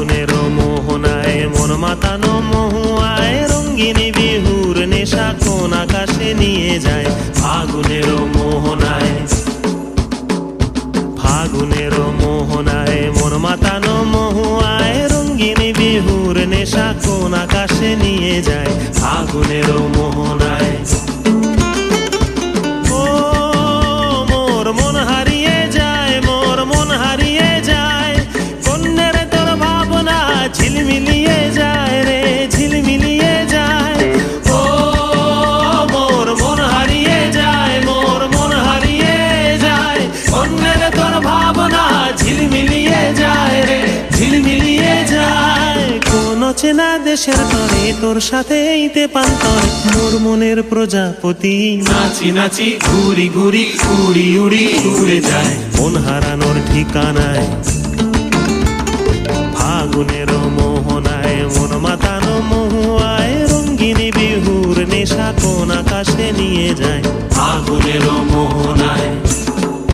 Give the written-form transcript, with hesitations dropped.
ফাগুনের মোহনায় মন মাতানো মহুয়ায় রঙ্গিনী বিহুর নেশা কোন আকাশে নিয়ে যায়। ফাগুনের মোহনায়, ফাগুনের মোহনায় মন মাতানো মহুয়ায় রঙ্গিনী বিহুর নেশা কোন আকাশে নিয়ে যায়। ফাগুনের মোহনায় ও মোর মন হারিয়ে যায়, মোর মন হারিয়ে যায়, কন্যের তোর ভাবনা ঝিলমিলিয়ে যায় রে, ঝিলমিলিয়ে যায়। ও মোর মন হারিয়ে যায়, মোর মন হারিয়ে যায়, কন্যের তোর ভাবনা ঝিলমিলিয়ে যায় রে, ঝিলমিলিয়ে যায়। কোন চেনা দেশের তরে তোর সাথে এইতে পান্তরে মোর মনের প্রজাপতি নাচি নাচি ঘুরি ঘুরি উড়ি উড়ি উড়ে যায় মন হারানোর ঠিকানায়। ফাগুনের মোহনায় মন মাতানো মহুয়ায় রঙ্গিনী বিহুর নেশা কোন আকাশে নিয়ে যায়। ফাগুনের